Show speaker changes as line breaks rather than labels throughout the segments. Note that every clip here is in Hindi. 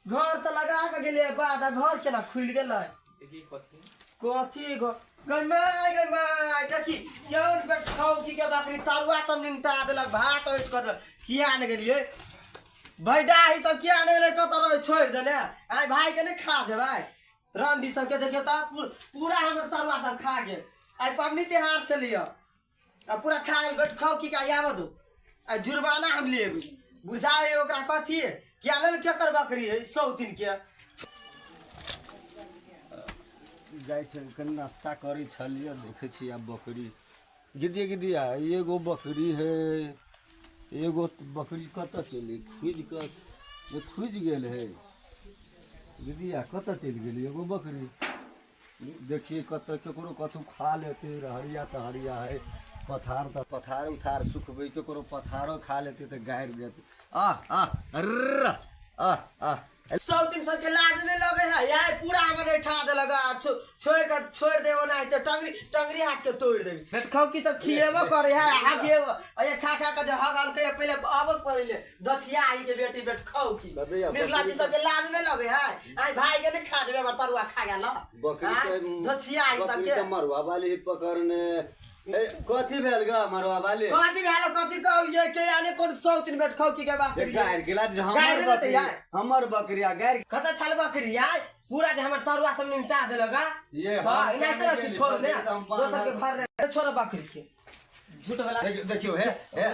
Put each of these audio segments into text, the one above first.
घर तो लगा के गेलिए बाद घर केना खुल गेलै कथी गई माय देखी जौन बैठाओ की के बकरी तरुआ सब निंटा देलक भात ओइट कर किया न गेलिए बैठा ही सब किया न गेलै कत रह छोड़ देले आइ भाई के ने खा जे भाई रंडी सब के देखे त पूरा हमर तरुआ सब खा गेल आइ पबनी त्योहार छलिए आ पूरा खा गेल बैठाओ की का आब दो आ जुर्माना हम लेब बुझाए ओकरा कथी क्या ले केकर बकरी है 100 दिन के
जाय छै कनि नाश्ता करै छलिए देखै छी आब बकरी गिदिया एगो बकरी है एगो बकरी कत चली खुज गेल है गिदिया कत चल गेली एगो बकरी देखिए कत केकरो कथू खा लेते हरिया तहरिया है पथार उथार सुखबै केकरो पथारो खा लेते तो गारि देते आह
100 दिन सबके लाज नहीं लगे है यार पूरा हमारे ठा दे लगा छोड़ देबो नहीं तो टंगरी हाथ के तोड़ देबी पेट खाओ की सब खिएबो करे है हागेबो अये खा के जे हगल के पहले आबक पड़ले दछिया आई के बेटी पेट खाओ की निर्ला जी सबके लाज नहीं लगे है आई भाई के नहीं खा जेबे हमर तरुआ खा गेल
बकरी के
दछिया आई सबके
तो मरवा वाली पकड़ने कथी भेल ग मरवा वाली
कथी भेल कथी कहू ये के आने कोन 100 दिन बैठ खाओ की के बकरी
गायर गेला हमर बकरिया गायर
कत छल बकरी यार पूरा जे हमर तरुआ सब निमटा देलगा
ये
हां नहीं तो छोड़ दे दोसर के घर रे छोड़ बकरी के झूठ वाला
देखियो है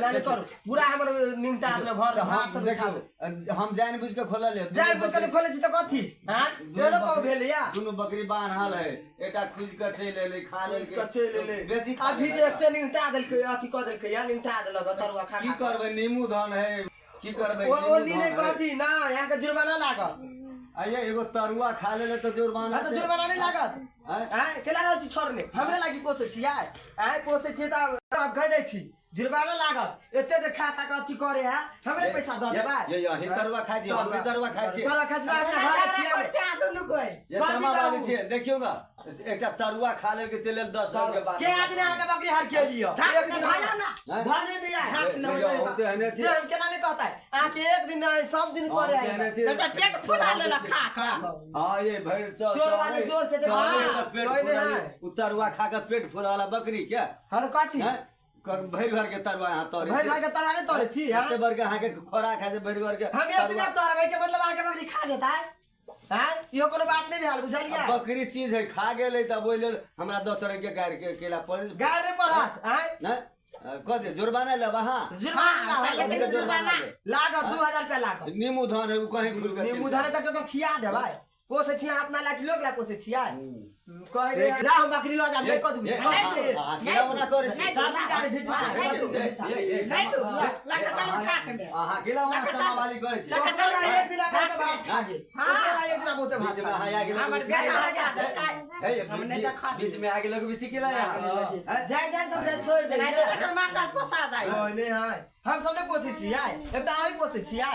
नहीं करू पूरा हमर निमटा देल घर हाथ सब
देखियो हम जान बुझ के खोलल है
जान बुझ के खोले छी त कथी हां बेरो को भेल या
दुनु बकरी बान्हल है एटा खुज के चले ले खा ले के
चले ले
बेसी
अभी जे एकते निमटा देल के अथी क देल के या निमटा देल तरुआ खा
की करबे नीमू धन है की करबे
ओ नी कथी ना यहां के जुर्माना लागत
आये एगो तरुआ खा ले तो जुर्माना
तो जुर्माना नहीं लागत हैं केला रहल छी छोड़ने हमरे लागी पोसे छी आय पोसे छी त अब कह दे छी जुर्माना लागत एते जे खाता के अथी करे है हमरे पैसा द देबा
ये तरुआ खाइ छी हम तरुआ खाइ छी
तरुआ खाइ छी अपना घर खिया बच्चा दुनु कोई
ये शर्मा वाली छी देखियो ना एकटा तरुआ खा ले के तेल 10 के बाद
के आदमी आके बकरी हर के लियो एक दिन भाया ना भाने दिया
होते हने छी
हम केना नहीं कहता है आके एक दिन सब दिन करे है
तो पेट फुला ले खा
हां ये भैर
जोर वाले जोर से
पेट तरुआ खा के पेट फुलाला बकरी क्या
हर कथी
भैर घर के तरुआ यहां तोरे
भैर घर के तरुआ नहीं तोरे छी
एते बर के यहां के खोराक है भैर घर के
हम इतना तोरबै के मतलब आके बकरी खा जाता है हां यो कोनो बात नहीं भेल बुझलिया
बकरी चीज है खा गेलै त बोले हमरा 10 के गार के केला पड़
गार रे पड़त हैं
कथी जुर्माना ले वहां
जुर्माना
लागत 2000 रुपया लागत
नीमू धन है कहीं खुल के
नीमू धन तक के खिया दे भाई पोसे छिया अपना लाठी लोग ला पोसे छिया कह रे राम बकरी ला जा कह दू
केला बना करे छी
साथी गाड़ी झिट
नहीं तू लगा चल काट दे
हां केला बना समावाली करे छी
लगा चल एक दिन बहुत भात खा गे हां एक दिन बहुत भात
में हाया गेल
हमर बेटा लगा हमने देखा
बीच में आगे लग बिसी केला
जाय जाय सब जाय छोड़ दे
नहीं तो मार जाल पोसा जाए
नहीं हां हम सब ने पोसे छिया एकटा आई पोसे छिया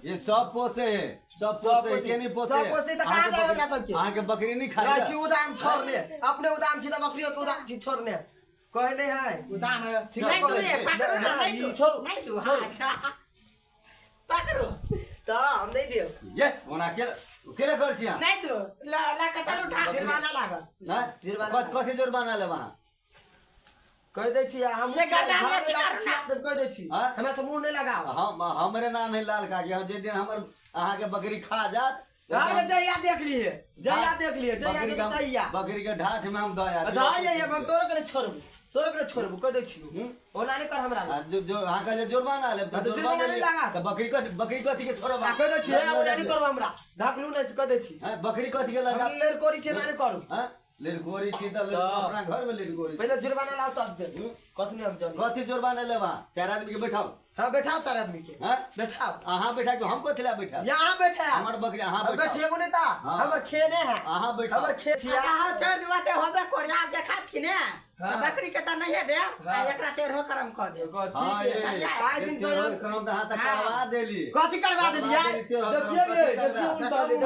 ये सब पोसे है सब पोसे के नहीं पोसे
सब पोसे त कहां जाए हमरा सब के
आके बकरी नहीं खाए
राची उदाम छोड़ ले अपने उदाम छी त बकरियों के उदाम छी छोड़ने कहे नहीं है
उदान
ठीक
नहीं तू ये पकड़ो
नहीं छोड़
नहीं तू अच्छा पकड़ो
त हम नहीं दियो
ये ओना केला कर छी
नहीं तू लगा चल उठा
जुर्माना लागत
हां जुर्माना कथि जुर्माना ले वहां
कह दे छी हम
ये गर्दन में शिकार ना
कह दे छी हमरा से मुंह नहीं लगाओ
हम हमरे नाम है लाल काकी जे दिन हमर अहाँ के बकरी खा जात
हां जइया देख लिए जइया के तैया
बकरी के ढाठ में हम दया
दया ये हम तोरो के छोड़बू कह दे छी ओना नहीं कर हमरा
जो अहाँ का जुर्माना ले
तो जुर्माना नहीं लगा
तो बकरी कथि के छोड़बा
कह दे छी ओना नहीं करब हमरा धाकलू नहीं कह दे छी
बकरी कथि के लगा
लेर कोरी छे ना नहीं करू
हां लेरकोरी छी त अपना घर में लेरकोरी
पहले जुर्माना लाओ तब दे कथि नहीं हम जान
कथि जुर्माना लेबा 4 आदमी के बैठाओ
हां बैठाओ 4 आदमी के
हां
बैठाओ
अहाँ बैठा के हमको थिला बैठा
यहां बैठा
हमर बकरी अहाँ बैठा
बैठेबो नहीं ता हमर खेने है
अहाँ बैठा
हमर खेत छिया
हां छोड़ दिवाते होबे कोरिया देखात कि ने बकरी के त नहीं दे एकरा 13 करम क दे
ठीक है आज दिन से
करम त हां त करवा देली
कथि करवा देलिए देखिए उल्टा दे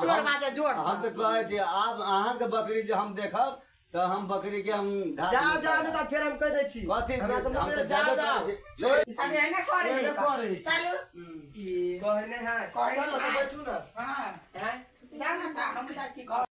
जोर बाजे जोर
हम तो कहे छी आब अहाँ के बकरी जे हम देखब तो हम बकरी के हम
जाओ जाओ ना तो फिर हम कह दै छी
कथी
हमरा से
हम
बोले
तो
जाओ
जाबे
जाओ
करै छी।
सब एने करे
एने करे।
चलो
कहने है
कहने
चलो
है।
बैठू ना
हां
हैं
जाना था हम जा छी घर